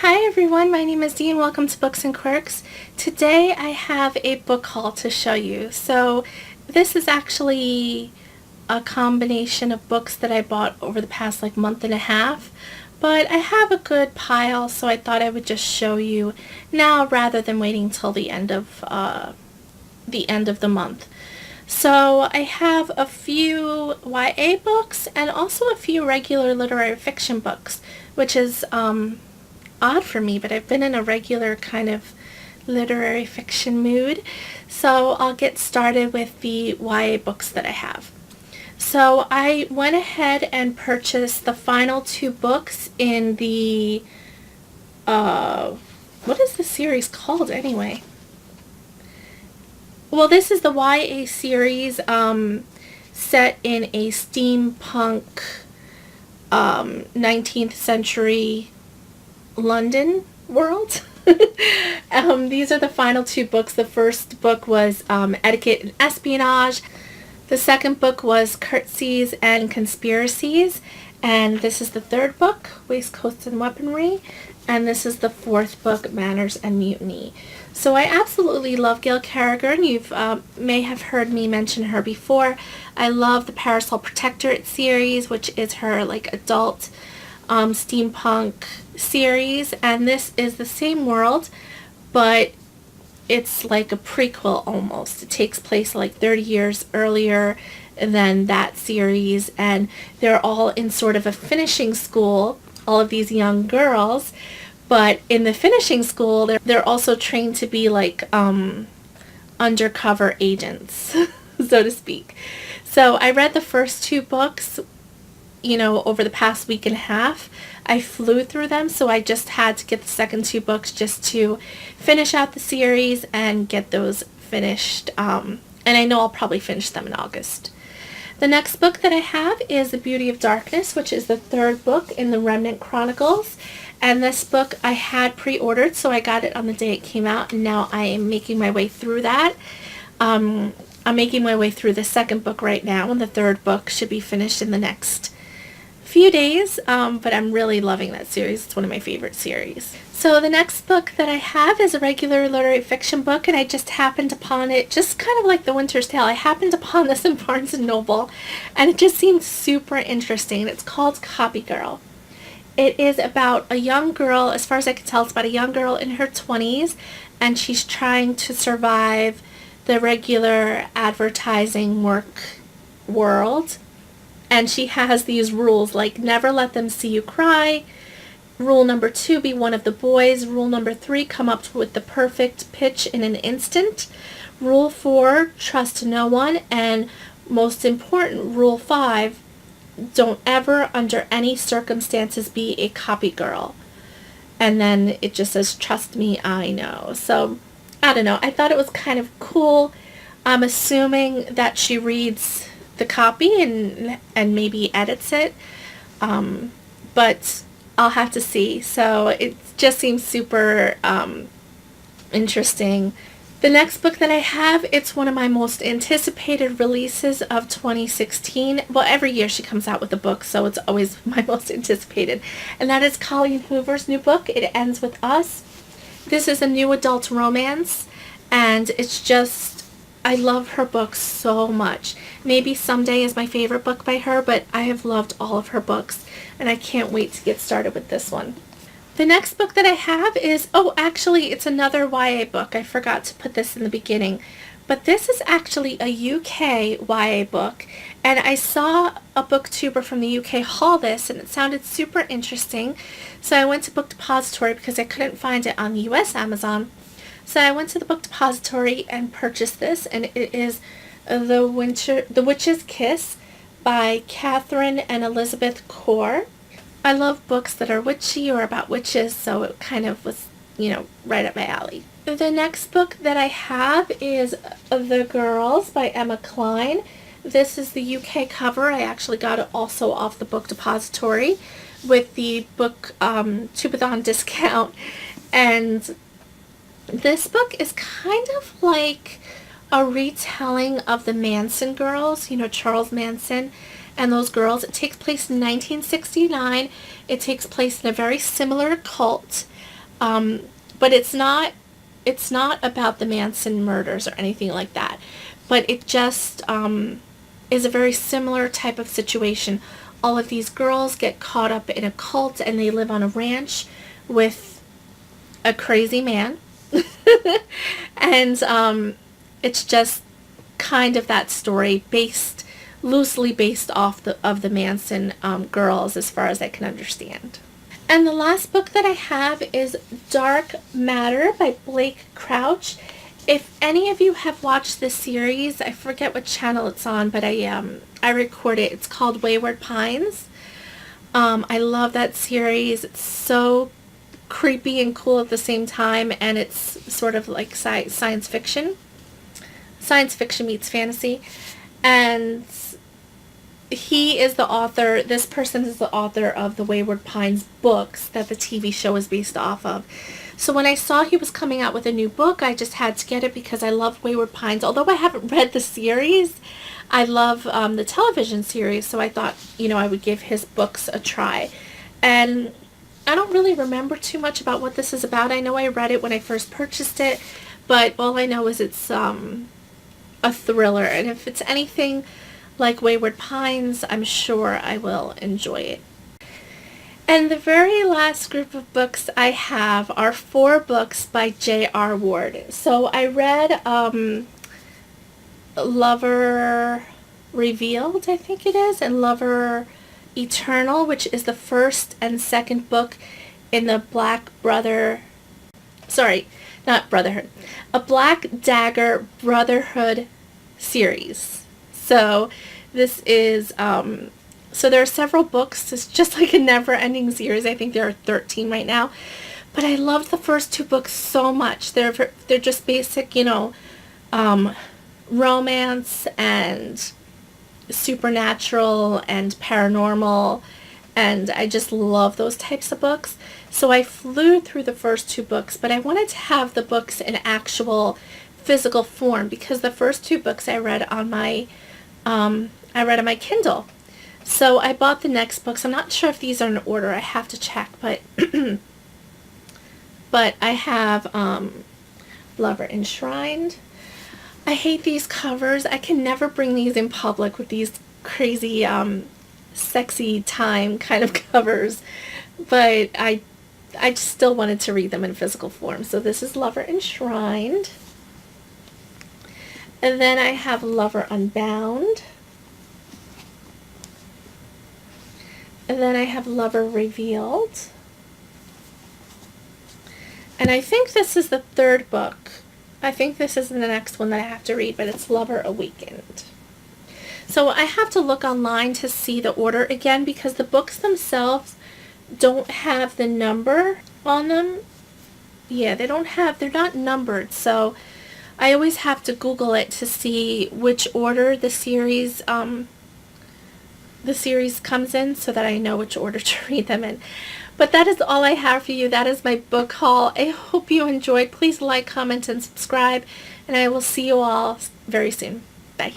Hi everyone, my name is Dee and welcome to Books and Quirks. Today I have a book haul to show you. So this is actually a combination of books that I bought over the past month and a half, but I have a good pile, so I thought I would just show you now rather than waiting till the end of the month. So I have a few YA books and also a few regular literary fiction books, which is odd for me, but I've been in a regular kind of literary fiction mood. So I'll get started with the YA books that I have. So I went ahead and purchased the final two books in the, what is the series called anyway? Well, this is the YA series set in a steampunk 19th century London world. These are the final two books. The first book was Etiquette and Espionage. The second book was Curtsies and Conspiracies. And this is the third book, Waistcoats and Weaponry. And this is the fourth book, Manners and Mutiny. So I absolutely love Gail Carrigan. You may have heard me mention her before. I love the Parasol Protectorate series, which is her adult steampunk series, and this is the same world, but it's like a prequel almost. It takes place 30 years earlier than that series, and they're all in sort of a finishing school, all of these young girls, but in the finishing school they're also trained to be undercover agents, so to speak. So I read the first two books over the past week and a half. I flew through them, so I just had to get the second two books just to finish out the series and get those finished. And I know I'll probably finish them in August. The next book that I have is The Beauty of Darkness, which is the third book in the Remnant Chronicles. And this book I had pre-ordered, so I got it on the day it came out, and now I am making my way through that. I'm making my way through the second book right now, and the third book should be finished in the next few days, but I'm really loving that series. It's one of my favorite series. So the next book that I have is a regular literary fiction book, and I just happened upon it, just kind of like The Winter's Tale. I happened upon this in Barnes & Noble, and it just seemed super interesting. It's called Copy Girl. It is about a young girl, as far as I can tell, it's about a young girl in her 20s, and she's trying to survive the regular advertising world. And she has these rules, like never let them see you cry. Rule number 2, be one of the boys. Rule number 3, come up with the perfect pitch in an instant. Rule 4, trust no one. And most important, Rule 5, don't ever, under any circumstances, be a copy girl. And then it just says, trust me, I know. So, I don't know. I thought it was kind of cool. I'm assuming that she reads the copy and maybe edits it, but I'll have to see. So it just seems super interesting. The next book that I have, it's one of my most anticipated releases of 2016. Well, every year she comes out with a book, so it's always my most anticipated, and that is Colleen Hoover's new book, It Ends With Us. This is a new adult romance, and it's just, I love her books so much. Maybe Someday is my favorite book by her, but I have loved all of her books, and I can't wait to get started with this one. The next book that I have is, actually, it's another YA book. I forgot to put this in the beginning, but this is actually a UK YA book, and I saw a booktuber from the UK haul this, and it sounded super interesting, so I went to Book Depository because I couldn't find it on the US Amazon. So I went to the Book Depository and purchased this, and it is The Witch's Kiss by Catherine and Elizabeth Core. I love books that are witchy or about witches, so it kind of was, right up my alley. The next book that I have is The Girls by Emma Cline. This is the UK cover. I actually got it also off the Book Depository with the book Tubathon discount, and this book is kind of like a retelling of the Manson girls, Charles Manson and those girls. It takes place in 1969. It takes place in a very similar cult. But it's not about the Manson murders or anything like that. But it just is a very similar type of situation. All of these girls get caught up in a cult and they live on a ranch with a crazy man. And it's just kind of that story loosely based off of the Manson girls, as far as I can understand. And the last book that I have is Dark Matter by Blake Crouch. If any of you have watched this series, I forget what channel it's on, but I record it. It's called Wayward Pines. I love that series. It's so creepy and cool at the same time, and it's sort of like science fiction. Science fiction meets fantasy. And this person is the author of the Wayward Pines books that the TV show is based off of. So when I saw he was coming out with a new book, I just had to get it because I love Wayward Pines. Although I haven't read the series, I love the television series, so I thought, I would give his books a try. And I don't really remember too much about what this is about. I know I read it when I first purchased it, but all I know is it's a thriller, and if it's anything like Wayward Pines, I'm sure I will enjoy it. And the very last group of books I have are 4 books by J.R. Ward. So I read Lover Revealed, I think it is, and Lover Eternal, which is the first and second book in the a Black Dagger Brotherhood series. So this is, so there are several books. It's just like a never-ending series. I think there are 13 right now. But I loved the first 2 books so much. They're just basic, romance and supernatural and paranormal, and I just love those types of books. So I flew through the first 2 books, but I wanted to have the books in actual physical form because the first 2 books I read on my Kindle. So I bought the next books. I'm not sure if these are in order. I have to check, but but I have Lover Enshrined. I hate these covers. I can never bring these in public with these crazy sexy time kind of covers, but I just still wanted to read them in physical form. So this is Lover Enshrined. And then I have Lover Unbound. And then I have Lover Revealed. And I think this is the 3rd book. I think this is the next one that I have to read, but it's Lover Awakened. So I have to look online to see the order again because the books themselves don't have the number on them. Yeah, they're not numbered, so I always have to Google it to see which order the series comes in so that I know which order to read them in. But that is all I have for you. That is my book haul. I hope you enjoyed. Please like, comment, and subscribe, and I will see you all very soon. Bye.